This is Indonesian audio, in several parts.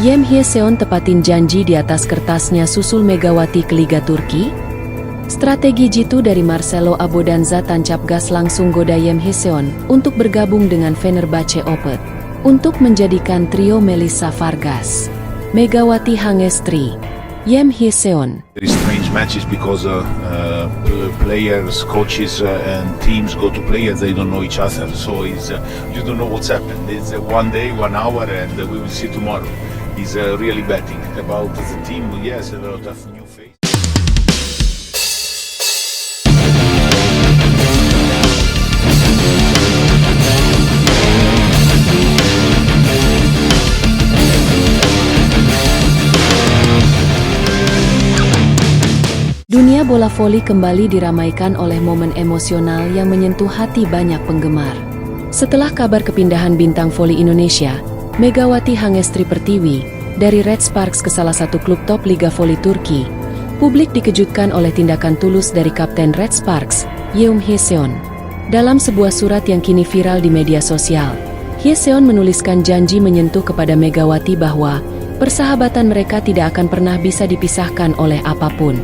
Yem Hye-seon tepatin janji di atas kertasnya susul Megawati ke Liga Turki? Strategi jitu dari Marcelo Abbondanza tancap gas langsung goda Yem Hye-seon untuk bergabung dengan Fenerbahce Opet untuk menjadikan trio Melissa Vargas, Megawati Hangestri, Yem Hye-seon. Very strange matches because players, coaches, and teams go to play and they don't know each other. So you don't know what's happened. It's one day, 1 hour, and we will see tomorrow. It's really betting about the team. Yes, a lot of new faces. Dunia bola voli kembali diramaikan oleh momen emosional yang menyentuh hati banyak penggemar. Setelah kabar kepindahan bintang voli Indonesia, Megawati Hangestri Pertiwi, dari Red Sparks ke salah satu klub top Liga Voli Turki, publik dikejutkan oleh tindakan tulus dari Kapten Red Sparks, Yeom Hye-seon. Dalam sebuah surat yang kini viral di media sosial, Hye-seon menuliskan janji menyentuh kepada Megawati bahwa persahabatan mereka tidak akan pernah bisa dipisahkan oleh apapun.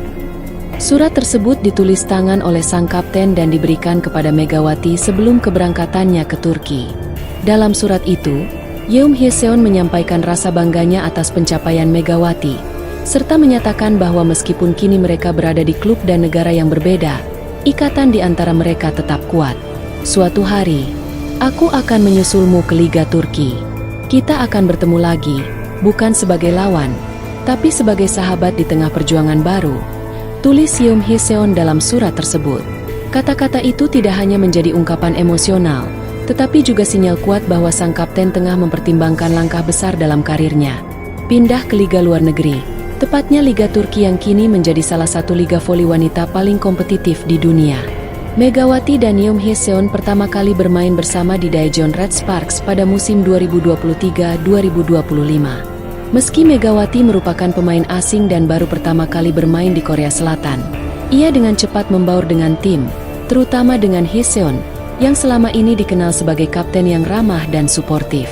Surat tersebut ditulis tangan oleh sang kapten dan diberikan kepada Megawati sebelum keberangkatannya ke Turki. Dalam surat itu, Yeom Hye-seon menyampaikan rasa bangganya atas pencapaian Megawati, serta menyatakan bahwa meskipun kini mereka berada di klub dan negara yang berbeda, ikatan di antara mereka tetap kuat. Suatu hari, aku akan menyusulmu ke Liga Turki. Kita akan bertemu lagi, bukan sebagai lawan, tapi sebagai sahabat di tengah perjuangan baru, tulis Yeom Hye-seon dalam surat tersebut. Kata-kata itu tidak hanya menjadi ungkapan emosional, tetapi juga sinyal kuat bahwa sang kapten tengah mempertimbangkan langkah besar dalam karirnya. Pindah ke liga luar negeri, tepatnya Liga Turki yang kini menjadi salah satu liga voli wanita paling kompetitif di dunia. Megawati dan Yeom Hye-seon pertama kali bermain bersama di Daejeon Red Sparks pada musim 2023-2025. Meski Megawati merupakan pemain asing dan baru pertama kali bermain di Korea Selatan, ia dengan cepat membaur dengan tim, terutama dengan Hye-seon, yang selama ini dikenal sebagai kapten yang ramah dan suportif.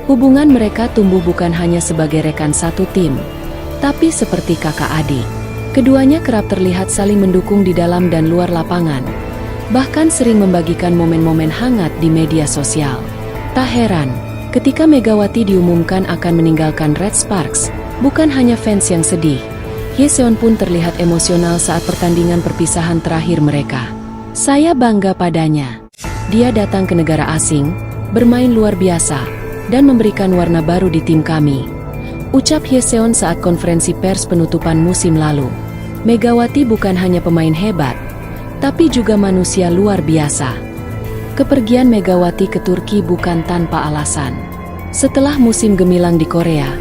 Hubungan mereka tumbuh bukan hanya sebagai rekan satu tim, tapi seperti kakak adik. Keduanya kerap terlihat saling mendukung di dalam dan luar lapangan, bahkan sering membagikan momen-momen hangat di media sosial. Tak heran, ketika Megawati diumumkan akan meninggalkan Red Sparks, bukan hanya fans yang sedih, Hye-seon pun terlihat emosional saat pertandingan perpisahan terakhir mereka. Saya bangga padanya. Dia datang ke negara asing, bermain luar biasa, dan memberikan warna baru di tim kami, ucap Hye-seon saat konferensi pers penutupan musim lalu. Megawati bukan hanya pemain hebat, tapi juga manusia luar biasa. Kepergian Megawati ke Turki bukan tanpa alasan. Setelah musim gemilang di Korea,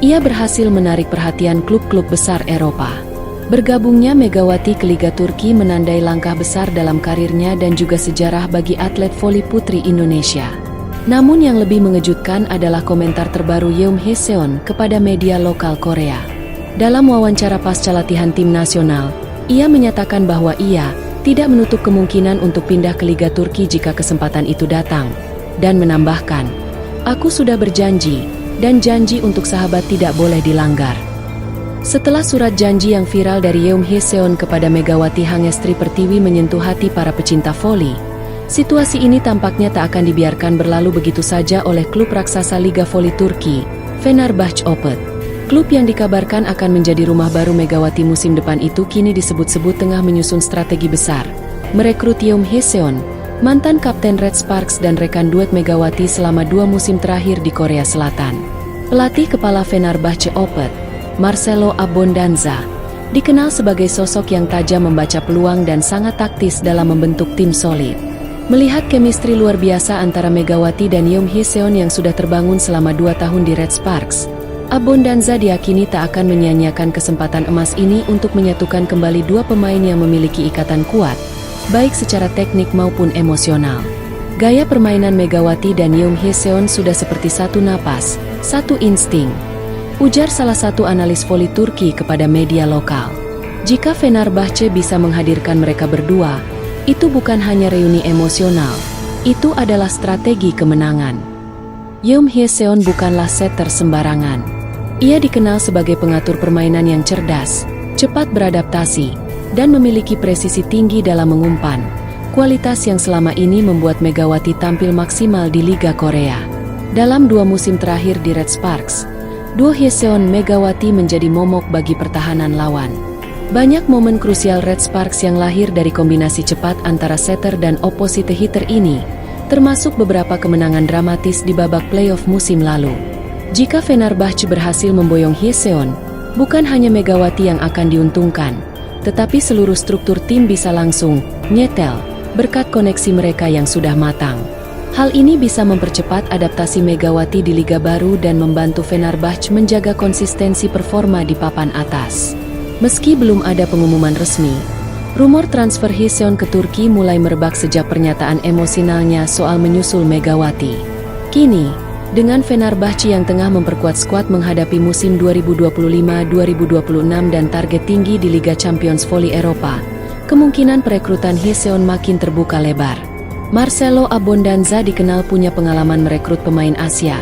ia berhasil menarik perhatian klub-klub besar Eropa. Bergabungnya Megawati ke Liga Turki menandai langkah besar dalam karirnya dan juga sejarah bagi atlet voli putri Indonesia. Namun yang lebih mengejutkan adalah komentar terbaru Yeom Hye-seon kepada media lokal Korea. Dalam wawancara pasca latihan tim nasional, ia menyatakan bahwa ia tidak menutup kemungkinan untuk pindah ke Liga Turki jika kesempatan itu datang, dan menambahkan, "Aku sudah berjanji, dan janji untuk sahabat tidak boleh dilanggar." Setelah surat janji yang viral dari Yeom Hye-seon kepada Megawati Hangestri Pertiwi menyentuh hati para pecinta voli, situasi ini tampaknya tak akan dibiarkan berlalu begitu saja oleh klub raksasa Liga Voli Turki, Fenerbahce Opet. Klub yang dikabarkan akan menjadi rumah baru Megawati musim depan itu kini disebut-sebut tengah menyusun strategi besar, merekrut Yeom Hye-seon, mantan kapten Red Sparks dan rekan duet Megawati selama 2 musim terakhir di Korea Selatan. Pelatih kepala Fenerbahce Opet, Marcelo Abbondanza, dikenal sebagai sosok yang tajam membaca peluang dan sangat taktis dalam membentuk tim solid. Melihat chemistry luar biasa antara Megawati dan Yeom Hye-seon yang sudah terbangun selama 2 tahun di Red Sparks, Abbondanza diyakini tak akan menyia-nyiakan kesempatan emas ini untuk menyatukan kembali 2 pemain yang memiliki ikatan kuat, baik secara teknik maupun emosional. Gaya permainan Megawati dan Yeom Hye-seon sudah seperti satu napas, satu insting, ujar salah satu analis voli Turki kepada media lokal. Jika Fenerbahce bisa menghadirkan mereka berdua, itu bukan hanya reuni emosional, itu adalah strategi kemenangan. Yeom Hye-seon bukanlah setter sembarangan. Ia dikenal sebagai pengatur permainan yang cerdas, cepat beradaptasi, dan memiliki presisi tinggi dalam mengumpan. Kualitas yang selama ini membuat Megawati tampil maksimal di Liga Korea. Dalam 2 musim terakhir di Red Sparks, duo Hyeseon Megawati menjadi momok bagi pertahanan lawan. Banyak momen krusial Red Sparks yang lahir dari kombinasi cepat antara setter dan opposite hitter ini, termasuk beberapa kemenangan dramatis di babak playoff musim lalu. Jika Fenerbahce berhasil memboyong Hyeseon, bukan hanya Megawati yang akan diuntungkan, tetapi seluruh struktur tim bisa langsung nyetel berkat koneksi mereka yang sudah matang. Hal ini bisa mempercepat adaptasi Megawati di liga baru dan membantu Fenerbahce menjaga konsistensi performa di papan atas. Meski belum ada pengumuman resmi, rumor transfer Hyeseon ke Turki mulai merebak sejak pernyataan emosionalnya soal menyusul Megawati. Kini, dengan Fenerbahce yang tengah memperkuat skuad menghadapi musim 2025-2026 dan target tinggi di Liga Champions Voli Eropa, kemungkinan perekrutan Hyeseon makin terbuka lebar. Marcelo Abondanza dikenal punya pengalaman merekrut pemain Asia,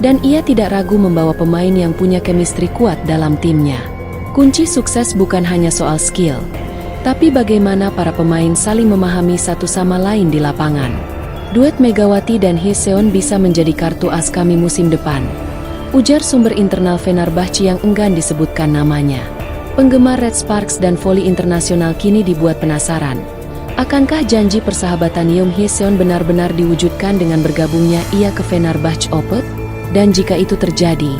dan ia tidak ragu membawa pemain yang punya chemistry kuat dalam timnya. Kunci sukses bukan hanya soal skill, tapi bagaimana para pemain saling memahami satu sama lain di lapangan. Duet Megawati dan Hyeseon bisa menjadi kartu as kami musim depan, ujar sumber internal Fenerbahce yang enggan disebutkan namanya. Penggemar Red Sparks dan voli internasional kini dibuat penasaran. Akankah janji persahabatan Yeom Hyeseon benar-benar diwujudkan dengan bergabungnya ia ke Fenerbahce Opet? Dan jika itu terjadi,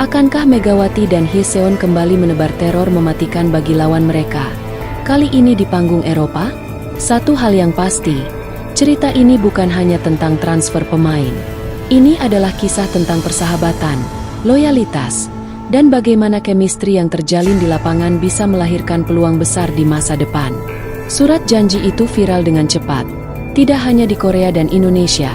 akankah Megawati dan Hyeseon kembali menebar teror mematikan bagi lawan mereka? Kali ini di panggung Eropa? Satu hal yang pasti, cerita ini bukan hanya tentang transfer pemain. Ini adalah kisah tentang persahabatan, loyalitas, dan bagaimana chemistry yang terjalin di lapangan bisa melahirkan peluang besar di masa depan. Surat janji itu viral dengan cepat, tidak hanya di Korea dan Indonesia,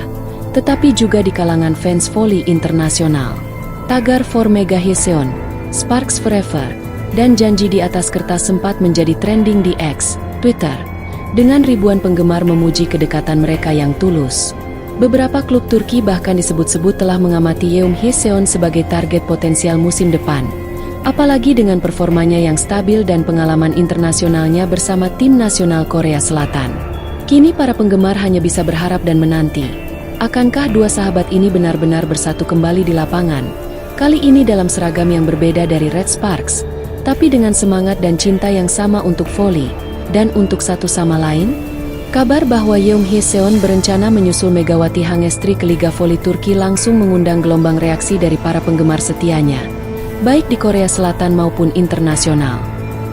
tetapi juga di kalangan fans voli internasional. Tagar for Mega Hyeseon, Sparks Forever, dan janji di atas kertas sempat menjadi trending di X, Twitter, dengan ribuan penggemar memuji kedekatan mereka yang tulus. Beberapa klub Turki bahkan disebut-sebut telah mengamati Yeom Hyeseon sebagai target potensial musim depan, apalagi dengan performanya yang stabil dan pengalaman internasionalnya bersama tim nasional Korea Selatan. Kini para penggemar hanya bisa berharap dan menanti, akankah dua sahabat ini benar-benar bersatu kembali di lapangan, kali ini dalam seragam yang berbeda dari Red Sparks, tapi dengan semangat dan cinta yang sama untuk voli dan untuk satu sama lain? Kabar bahwa Yeom Hyeseon berencana menyusul Megawati Hangestri ke Liga Voli Turki langsung mengundang gelombang reaksi dari para penggemar setianya, baik di Korea Selatan maupun internasional.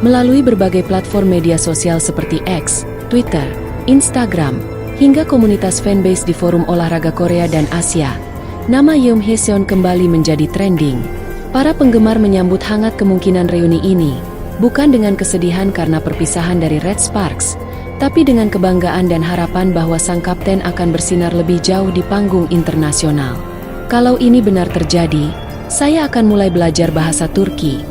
Melalui berbagai platform media sosial seperti X, Twitter, Instagram, hingga komunitas fanbase di forum olahraga Korea dan Asia, nama Yeom Hyeseon kembali menjadi trending. Para penggemar menyambut hangat kemungkinan reuni ini, bukan dengan kesedihan karena perpisahan dari Red Sparks, tapi dengan kebanggaan dan harapan bahwa sang kapten akan bersinar lebih jauh di panggung internasional. Kalau ini benar terjadi, saya akan mulai belajar bahasa Turki,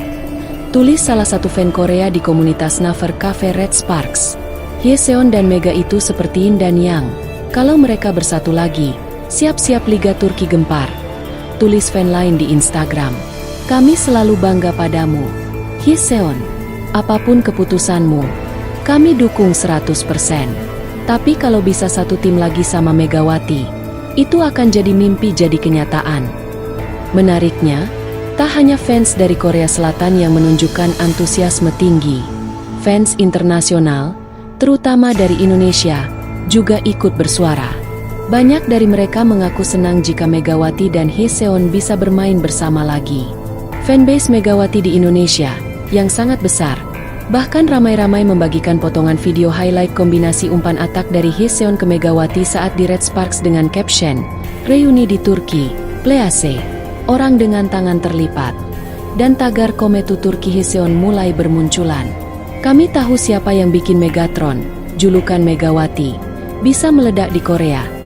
tulis salah satu fan Korea di komunitas Naver Cafe Red Sparks. Hyeseon dan Mega itu seperti yin dan yang. Kalau mereka bersatu lagi, siap-siap Liga Turki gempar, tulis fan lain di Instagram. Kami selalu bangga padamu, Hyeseon. Apapun keputusanmu, kami dukung 100%. Tapi kalau bisa satu tim lagi sama Megawati, itu akan jadi mimpi jadi kenyataan. Menariknya, tak hanya fans dari Korea Selatan yang menunjukkan antusiasme tinggi. Fans internasional, terutama dari Indonesia, juga ikut bersuara. Banyak dari mereka mengaku senang jika Megawati dan Hyeseon bisa bermain bersama lagi. Fanbase Megawati di Indonesia, yang sangat besar, bahkan ramai-ramai membagikan potongan video highlight kombinasi umpan atak dari Hyeseon ke Megawati saat di Red Sparks dengan caption, "Reuni di Turki, Please," orang dengan tangan terlipat. Dan tagar Kometu Turki Hyeseon mulai bermunculan. Kami tahu siapa yang bikin Megatron, julukan Megawati, bisa meledak di Korea.